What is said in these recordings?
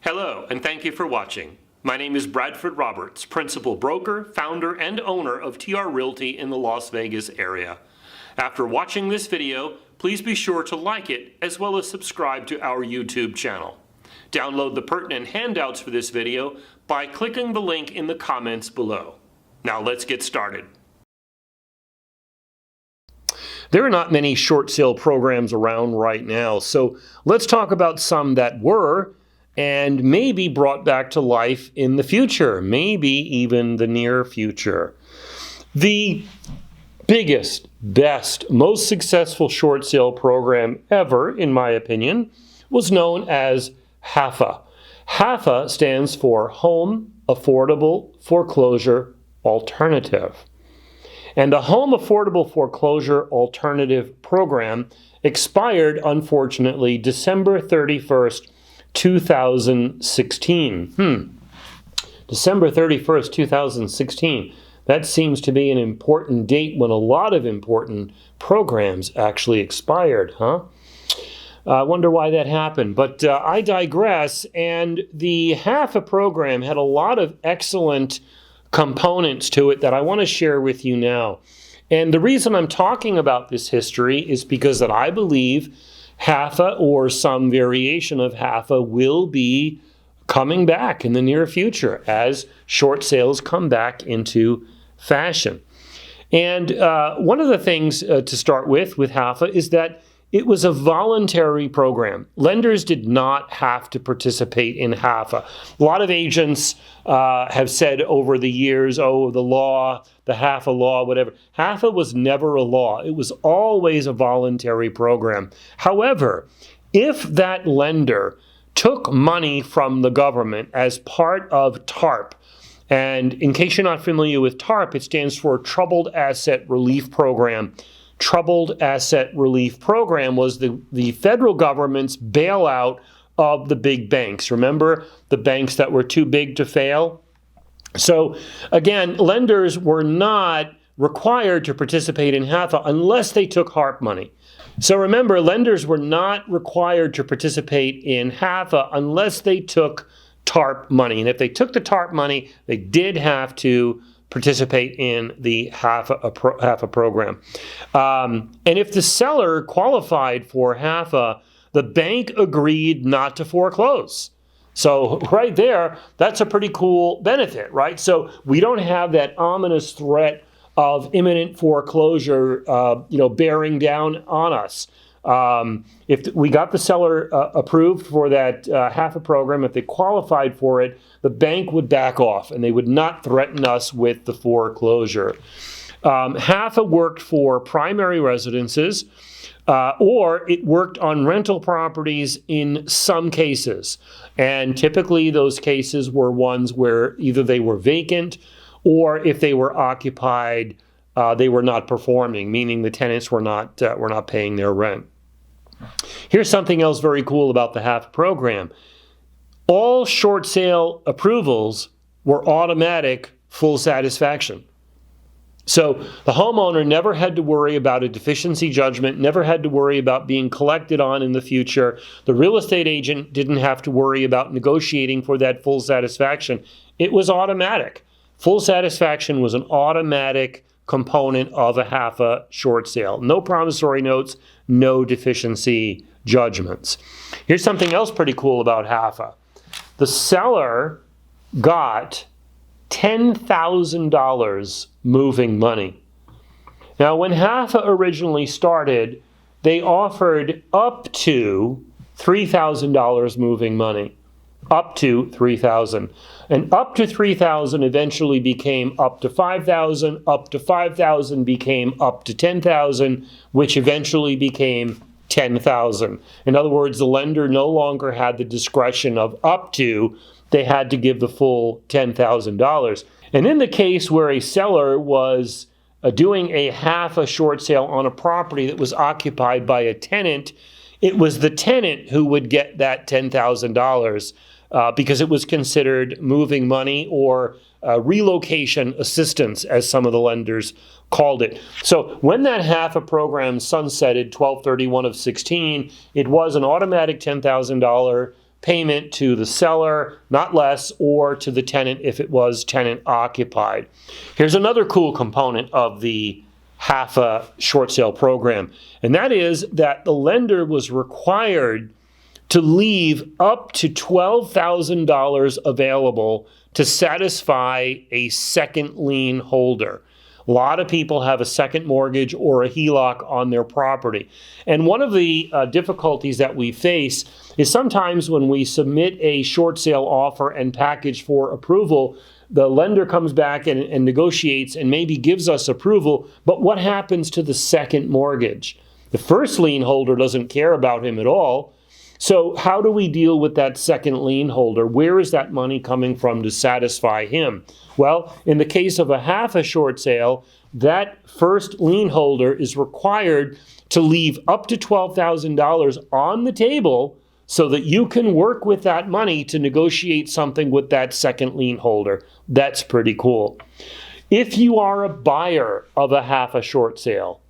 Hello, and thank you for watching. My name is Bradford Roberts, Principal Broker, Founder, and Owner of TR Realty in the Las Vegas area. After watching this video, please be sure to like it as well as subscribe to our YouTube channel. Download the pertinent handouts for this video by clicking the link in the comments below. Now let's get started. There are not many short sale programs around right now, so let's talk about some that were and maybe brought back to life in the future, maybe even the near future. The biggest, best, most successful short sale program ever, in my opinion, was known as HAFA. HAFA stands for Home Affordable Foreclosure Alternative. And the Home Affordable Foreclosure Alternative program expired, unfortunately, December 31st, 2016. December 31st, 2016. That seems to be an important date when a lot of important programs actually expired, huh? I wonder why that happened, but I digress. And the HAFA program had a lot of excellent components to it that I want to share with you now. And the reason I'm talking about this history is because that I believe HAFA or some variation of HAFA will be coming back in the near future as short sales come back into fashion. And one of the things to start with HAFA is that it was a voluntary program. Lenders did not have to participate in HAFA. A lot of agents have said over the years, oh, the law, the HAFA law, whatever. HAFA was never a law. It was always a voluntary program. However, if that lender took money from the government as part of TARP, and in case you're not familiar with TARP, it stands for Troubled Asset Relief Program. Troubled Asset Relief Program was the federal government's bailout of the big banks. Remember the banks that were too big to fail? So again, lenders were not required to participate in HAFA unless they took HARP money. So remember, lenders were not required to participate in HAFA unless they took TARP money. And if they took the TARP money, they did have to participate in the HAFA program. And if the seller qualified for HAFA, the bank agreed not to foreclose. So right there, that's a pretty cool benefit, right? So we don't have that ominous threat of imminent foreclosure, bearing down on us. If we got the seller approved for that HAFA program, if they qualified for it, the bank would back off and they would not threaten us with the foreclosure. HAFA worked for primary residences, or it worked on rental properties in some cases. And typically those cases were ones where either they were vacant or if they were occupied, they were not performing, meaning the tenants were not paying their rent. Here's something else very cool about the HAFA program. All short sale approvals were automatic full satisfaction. So the homeowner never had to worry about a deficiency judgment, never had to worry about being collected on in the future. The real estate agent didn't have to worry about negotiating for that full satisfaction. It was automatic. Full satisfaction was an automatic component of a HAFA short sale. No promissory notes, no deficiency judgments. Here's something else pretty cool about HAFA. The seller got $10,000 moving money. Now, when HAFA originally started, they offered up to $3,000 moving money. Up to $3,000. And up to $3,000 eventually became up to $5,000. Up to $5,000 became up to $10,000, which eventually became $10,000. In other words, the lender no longer had the discretion of up to, they had to give the full $10,000. And in the case where a seller was doing a HAFA short sale on a property that was occupied by a tenant, it was the tenant who would get that $10,000 because it was considered moving money or relocation assistance, as some of the lenders called it. So when that HAFA program sunsetted 12/31 of 16, it was an automatic $10,000 payment to the seller, not less, or to the tenant if it was tenant occupied. Here's another cool component of the HAFA short sale program, and that is that the lender was required to leave up to $12,000 available to satisfy a second lien holder. A lot of people have a second mortgage or a HELOC on their property. And one of the difficulties that we face is sometimes when we submit a short sale offer and package for approval, the lender comes back and negotiates and maybe gives us approval, but what happens to the second mortgage? The first lien holder doesn't care about him at all. So how do we deal with that second lien holder? Where is that money coming from to satisfy him? Well, in the case of a HAFA short sale, that first lien holder is required to leave up to $12,000 on the table so that you can work with that money to negotiate something with that second lien holder. That's pretty cool. If you are a buyer of a HAFA short sale,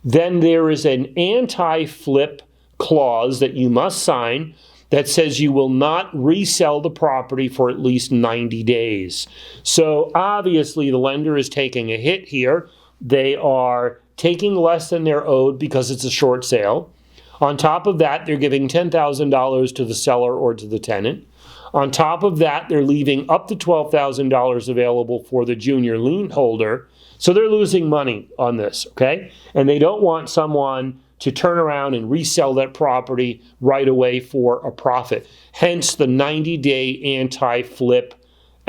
then there is an anti-flip clause that you must sign that says you will not resell the property for at least 90 days. So obviously the lender is taking a hit here. They are taking less than they're owed because it's a short sale. On top of that, they're giving $10,000 to the seller or to the tenant. On top of that, they're leaving up to $12,000 available for the junior lien holder. So they're losing money on this, okay? And they don't want someone to turn around and resell that property right away for a profit. Hence the 90-day anti-flip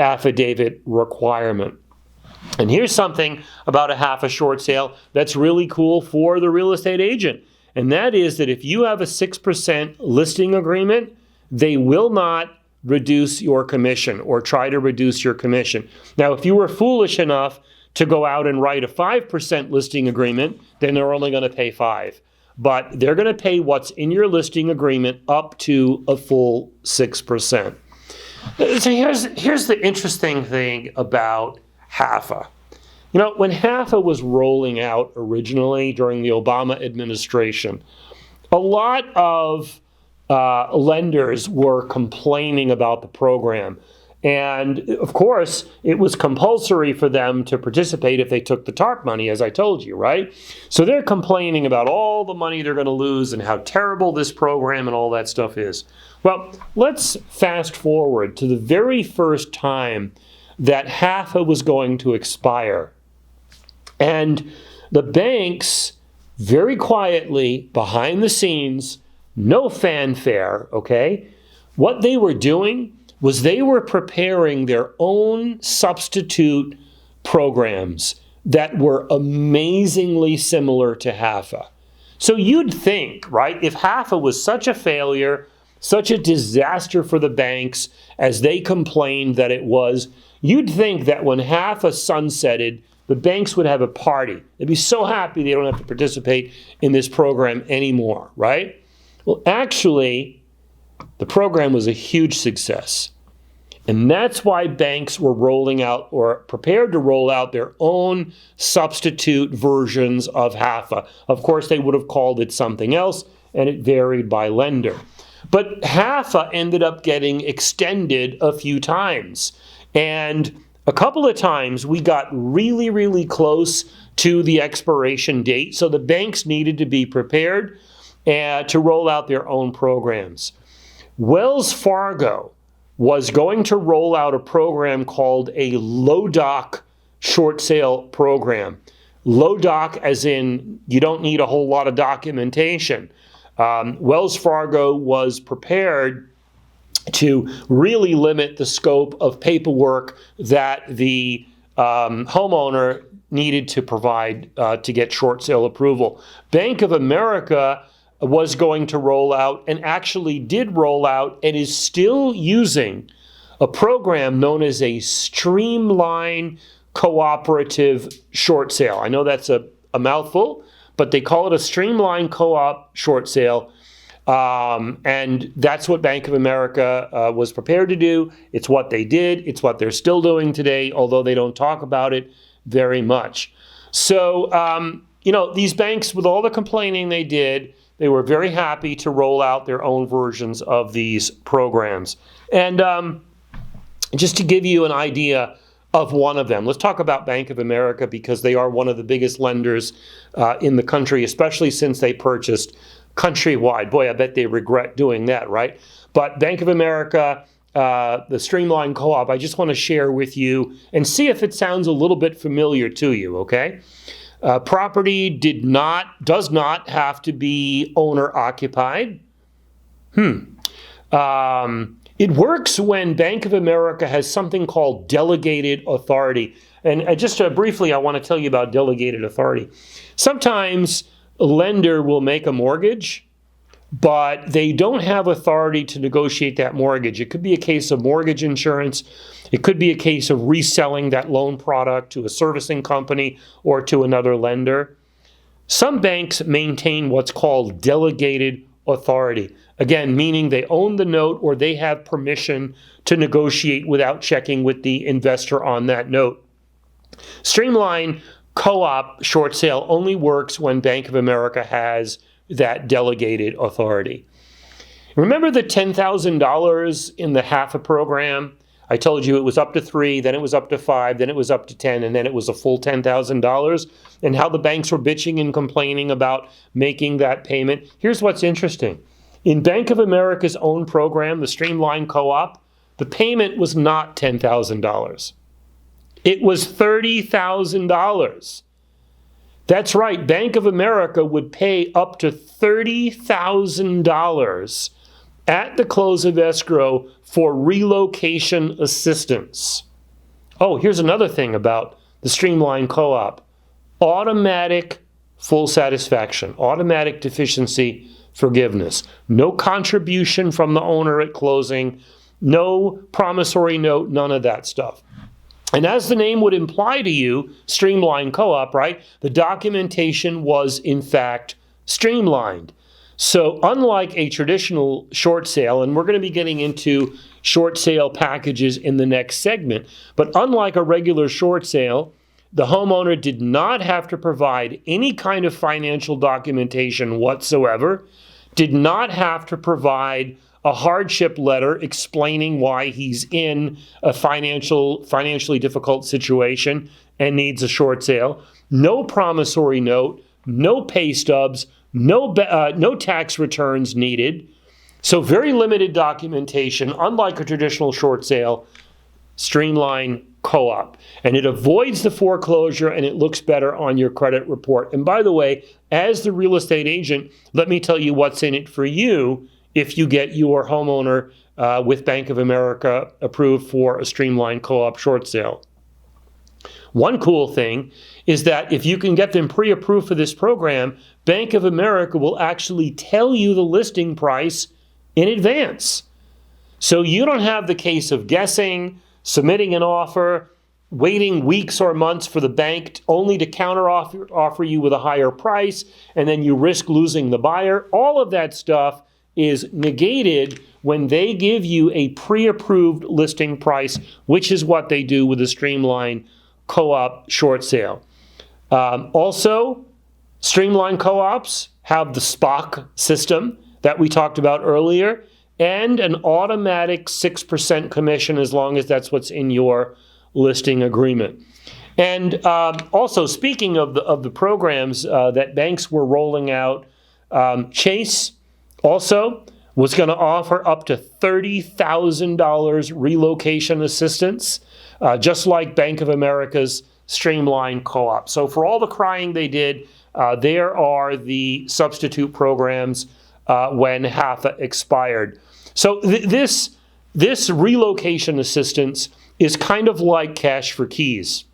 affidavit requirement. And here's something about a HAFA short sale that's really cool for the real estate agent. And that is that if you have a 6% listing agreement, they will not reduce your commission or try to reduce your commission. Now, if you were foolish enough to go out and write a 5% listing agreement, then they're only going to pay 5%. But they're going to pay what's in your listing agreement up to a full 6%. So here's the interesting thing about HAFA. You know, when HAFA was rolling out originally during the Obama administration, a lot of lenders were complaining about the program. And of course, it was compulsory for them to participate if they took the TARP money, as I told you, right? So they're complaining about all the money they're going to lose and how terrible this program and all that stuff is. Well, let's fast forward to the very first time that HAFA was going to expire. And the banks, very quietly, behind the scenes, no fanfare, okay? What they were doing was they were preparing their own substitute programs that were amazingly similar to HAFA. So you'd think, right, if HAFA was such a failure, such a disaster for the banks as they complained that it was, you'd think that when HAFA sunsetted, the banks would have a party. They'd be so happy they don't have to participate in this program anymore, right? Well, actually, the program was a huge success. And that's why banks were rolling out or prepared to roll out their own substitute versions of HAFA. Of course, they would have called it something else, and it varied by lender. But HAFA ended up getting extended a few times. And a couple of times we got really, really close to the expiration date. So the banks needed to be prepared to roll out their own programs. Wells Fargo was going to roll out a program called a low-doc short sale program. Low-doc as in you don't need a whole lot of documentation. Wells Fargo was prepared to really limit the scope of paperwork that the homeowner needed to provide to get short sale approval. Bank of America was going to roll out and actually did roll out and is still using a program known as a streamline cooperative short sale. I know that's a mouthful, but they call it a streamline co-op short sale. And that's what Bank of America was prepared to do. It's what they did. It's what they're still doing today, although they don't talk about it very much. So, these banks, with all the complaining they did, they were very happy to roll out their own versions of these programs. And just to give you an idea of one of them, let's talk about Bank of America, because they are one of the biggest lenders in the country, especially since they purchased Countrywide. Boy, I bet they regret doing that, right? But Bank of America, the Streamline Co-op, I just want to share with you and see if it sounds a little bit familiar to you, okay? Property does not have to be owner occupied. It works when Bank of America has something called delegated authority. And just briefly, I want to tell you about delegated authority. Sometimes a lender will make a mortgage, but they don't have authority to negotiate that mortgage. It could be a case of mortgage insurance. It could be a case of reselling that loan product to a servicing company or to another lender. Some banks maintain what's called delegated authority. Again, meaning they own the note or they have permission to negotiate without checking with the investor on that note. Streamline Co-op short sale only works when Bank of America has that delegated authority. Remember the $10,000 in the HAFA program? I told you it was up to 3, then it was up to 5, then it was up to 10, and then it was a full $10,000, and how the banks were bitching and complaining about making that payment. Here's what's interesting. In Bank of America's own program, the Streamline Co-op, the payment was not $10,000. It was $30,000. That's right, Bank of America would pay up to $30,000 at the close of escrow for relocation assistance. Oh, here's another thing about the Streamline Co-op. Automatic full satisfaction, automatic deficiency forgiveness. No contribution from the owner at closing, no promissory note, none of that stuff. And as the name would imply to you, Streamline Co-op, right? The documentation was, in fact, streamlined. So unlike a traditional short sale, and we're going to be getting into short sale packages in the next segment, but unlike a regular short sale, the homeowner did not have to provide any kind of financial documentation whatsoever, did not have to provide a hardship letter explaining why he's in a financially difficult situation and needs a short sale, no promissory note, no pay stubs, no tax returns needed. So very limited documentation, unlike a traditional short sale, Streamline Co-op. And it avoids the foreclosure and it looks better on your credit report. And by the way, as the real estate agent, let me tell you what's in it for you if you get your homeowner with Bank of America approved for a Streamline Co-op short sale. One cool thing is that if you can get them pre-approved for this program, Bank of America will actually tell you the listing price in advance. So you don't have the case of guessing, submitting an offer, waiting weeks or months for the bank only to offer you with a higher price, and then you risk losing the buyer. All of that stuff is negated when they give you a pre-approved listing price, which is what they do with the Streamline Co-op short sale. Also, Streamline Co-ops have the SPOC system that we talked about earlier, and an automatic 6% commission as long as that's what's in your listing agreement. And also, speaking of the programs that banks were rolling out, Chase also was going to offer up to $30,000 relocation assistance, just like Bank of America's Streamline Co-op. So for all the crying they did, there are the substitute programs when HAFA expired. So this relocation assistance is kind of like Cash for Keys.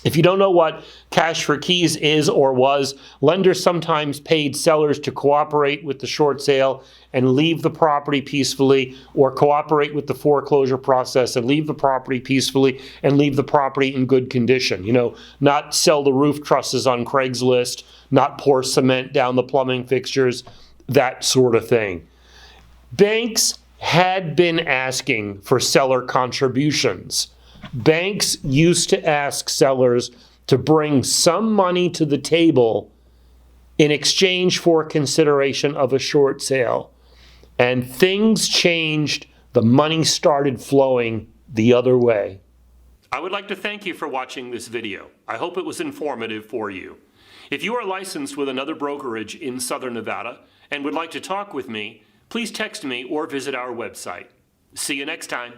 If you don't know what Cash for Keys is or was, lenders sometimes paid sellers to cooperate with the short sale and leave the property peacefully, or cooperate with the foreclosure process and leave the property peacefully and leave the property in good condition. You know, not sell the roof trusses on Craigslist, not pour cement down the plumbing fixtures, that sort of thing. Banks had been asking for seller contributions. Banks used to ask sellers to bring some money to the table in exchange for consideration of a short sale. And things changed. The money started flowing the other way. I would like to thank you for watching this video. I hope it was informative for you. If you are licensed with another brokerage in Southern Nevada and would like to talk with me, please text me or visit our website. See you next time.